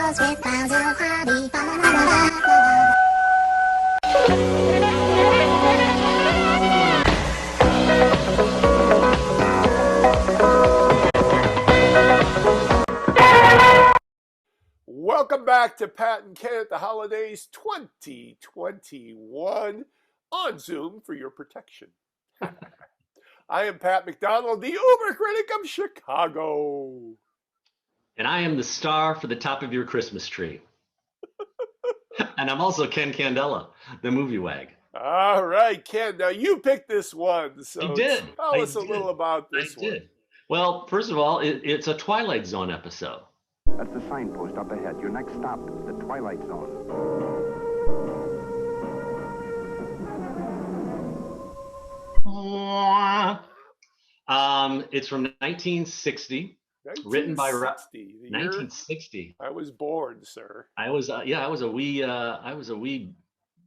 shows with clowns will hobby. Fa la la la la la. Welcome back to Pat and Ken at the Holidays 2021 on Zoom for your protection. I am Pat McDonald, the Über Critic of Chicago. And I am the star for the top of your Christmas tree. And I'm also Ken Candela, the Movie Wag. All right, Ken. Now you picked this one, so I did. Tell us a little about this one. Well, first of all, it's a Twilight Zone episode. That's the signpost up ahead. Your next stop is the Twilight Zone. It's from 1960. Written by 1960. I was born, sir. I was a wee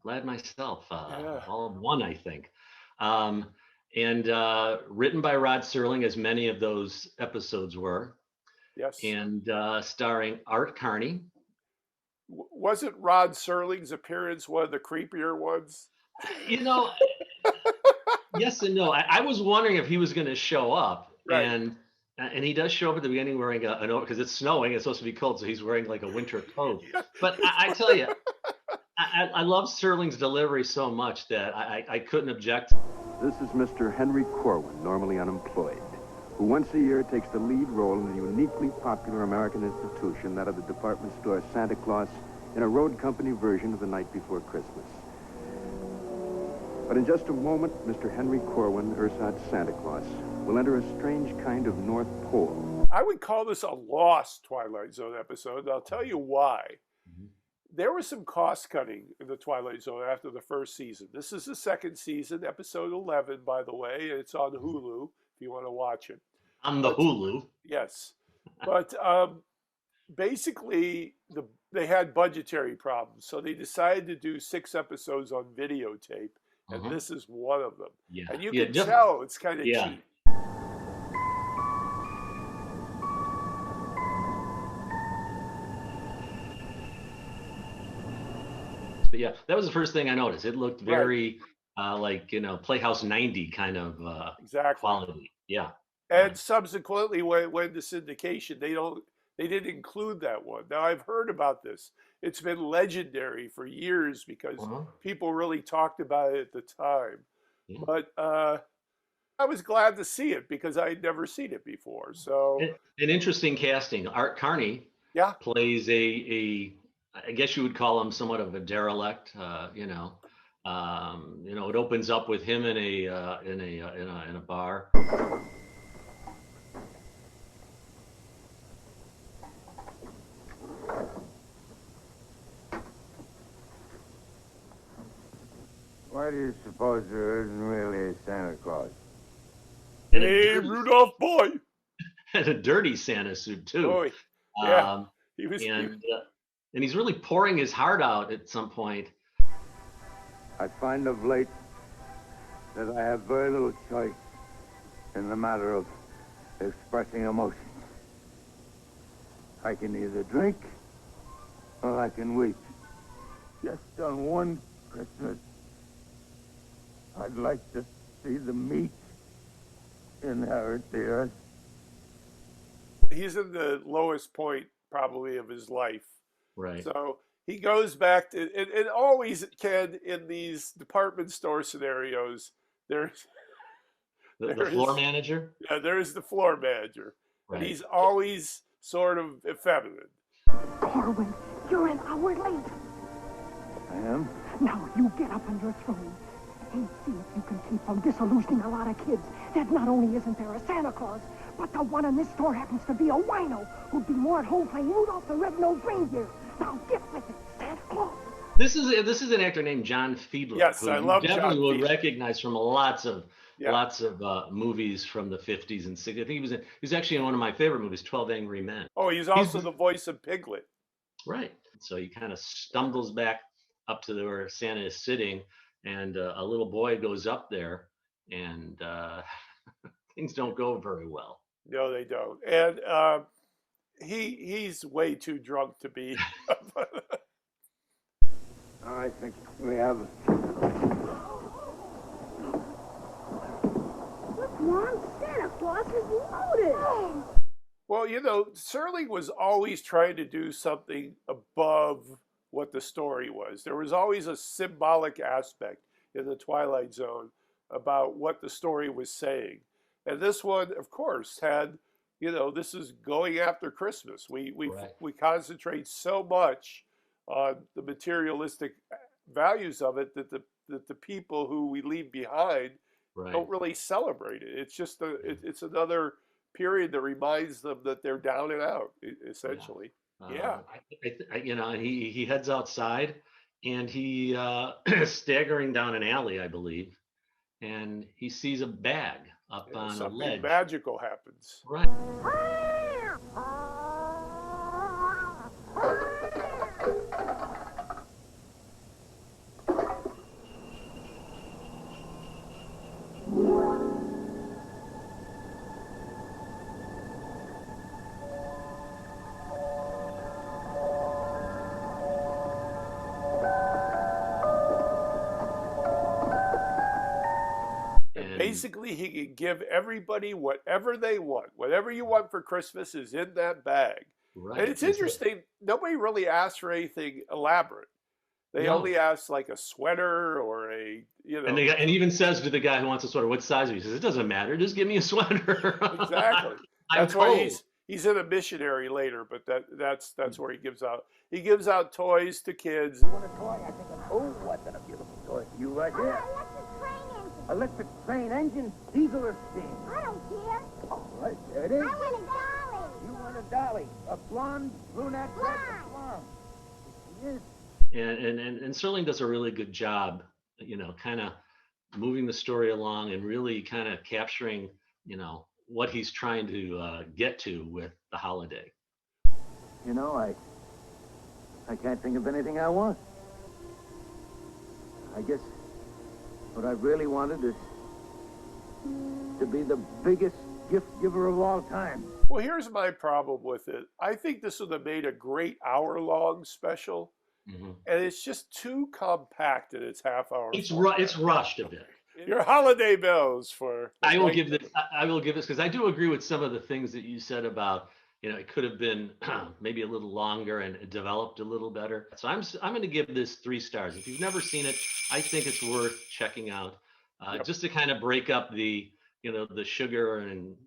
lad myself. All of one, I think. And written by Rod Serling, as many of those episodes were. Yes. And starring Art Carney. Wasn't Rod Serling's appearance one of the creepier ones? You know, yes and no. I was wondering if he was going to show up, right. And he does show up at the beginning wearing an because it's snowing. It's supposed to be cold, so he's wearing like a winter coat. But I tell you, I love Serling's delivery so much that I couldn't object. This is Mr. Henry Corwin, normally unemployed, who once a year takes the lead role in the uniquely popular American institution, that of the department store Santa Claus, in a road company version of The Night Before Christmas. But in just a moment, Mr. Henry Corwin, ersatz Santa Claus, will enter a strange kind of North Pole. I would call this a lost Twilight Zone episode, and I'll tell you why. Mm-hmm. There was some cost cutting in the Twilight Zone after the first season. This is the second season, episode 11, by the way, and it's on HULU if you want to watch it. On the HULU. Yes. But basically, they had budgetary problems, so they decided to do 6 episodes on videotape, and this is one of them. Yeah. And you can tell it's kind of cheap. But yeah, that was the first thing I noticed. It looked very like, Playhouse 90 kind of quality. Yeah. And subsequently, when it went to syndication, they didn't include that one. Now I've heard about this. It's been legendary for years because people really talked about it at the time. Yeah. But I was glad to see it because I had never seen it before. So an interesting casting. Art Carney plays a I guess you would call him somewhat of a derelict. It opens up with him in a bar. Why do you suppose there isn't really a Santa Claus? Hey, Rudolph boy! And a dirty Santa suit too. Boy, yeah, he was. And he's really pouring his heart out at some point. I find of late that I have very little choice in the matter of expressing emotions. I can either drink or I can weep. Just on one Christmas, I'd like to see the meek inherit the earth. He's in the lowest point probably of his life. Right. So he goes back to, and always, Ken, in these department store scenarios, there's the floor manager? Yeah, there's the floor manager. Right. And he's always sort of effeminate. Corwin, you're an hour late. I am? Now you get up on your throne and see if you can keep from disillusioning a lot of kids that not only isn't there a Santa Claus, but the one in this store happens to be a wino who'd be more at home playing Rudolph the Red-Nosed Reindeer. Now get with it, Santa Claus. This is an actor named John Fiedler. Yes, who I love John definitely Fiedler. will recognize from lots of movies from the 50s and 60s. I think he was actually in one of my favorite movies, 12 Angry Men. Oh, he's also the voice of Piglet. Right. So he kind of stumbles back up to where Santa is sitting, and a little boy goes up there, and things don't go very well. No, they don't. And he's way too drunk to be. I think we have. Look, Mom, Santa Claus is loaded. Well, you know, Serling was always trying to do something above what the story was. There was always a symbolic aspect in the Twilight Zone about what the story was saying. And this one, of course, had, you know, this is going after Christmas. We concentrate so much on the materialistic values of it that the people who we leave behind don't really celebrate it. It's just it's another period that reminds them that they're down and out, essentially. You know, and he heads outside, and he staggering down an alley, I believe, and he sees a bag up on a ledge. Something magical happens. Right. Basically, he can give everybody whatever they want. Whatever you want for Christmas is in that bag. Right. And it's interesting. Nobody really asks for anything elaborate. They only ask like a sweater or a, you know. And even says to the guy who wants a sweater, what size? He says, it doesn't matter. Just give me a sweater. Exactly. That's why he's in a missionary later, but that's where he gives out toys to kids. You want a toy? I think oh, what a beautiful toy. You right here. Electric train engine, diesel or steam? I don't care. All right, there it is. I want a dolly. You want a dolly? A blonde, brunette, blonde. Yes. And Serling does a really good job, you know, kind of moving the story along and really kind of capturing, you know, what he's trying to get to with the holiday. You know, I can't think of anything I want. I guess what I really wanted is to be the biggest gift giver of all time. Well, here's my problem with it. I think this would have made a great hour-long special, and it's just too compact in its half-hour. It's rushed a bit. Your holiday bells for. I will give this because I do agree with some of the things that you said about, you know, it could have been maybe a little longer and developed a little better. So I'm going to give this 3 stars. If you've never seen it, I think it's worth checking out, just to kind of break up the, you know, the sugar and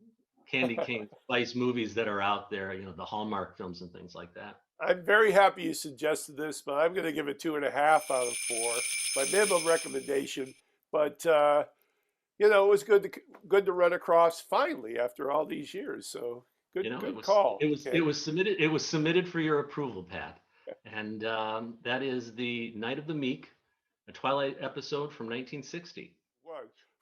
candy cane spice movies that are out there, you know, the Hallmark films and things like that. I'm very happy you suggested this, but I'm going to give it 2.5 out of 4, my minimum recommendation. But you know, it was good to run across finally after all these years. So. Good, you know, good call. It was submitted for your approval, Pat. And that is the Night of the Meek, a Twilight episode from 1960.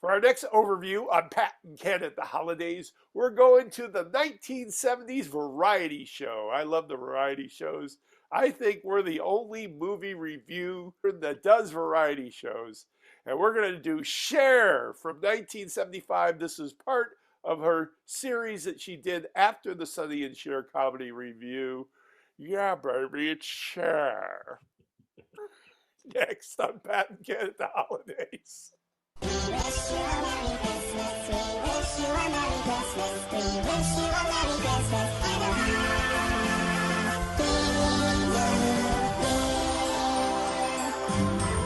For our next overview on Pat and Ken at the holidays, we're going to the 1970s variety show. I love the variety shows. I think we're the only movie review that does variety shows. And we're going to do Cher from 1975. This is part of her series that she did after the Sonny and Cher comedy review. Yeah, baby, it's Cher. Next on Pat and Ken at the holidays. We wish you a Merry Christmas. We wish you a Merry Christmas. We wish you a Merry Christmas and a Happy New Year.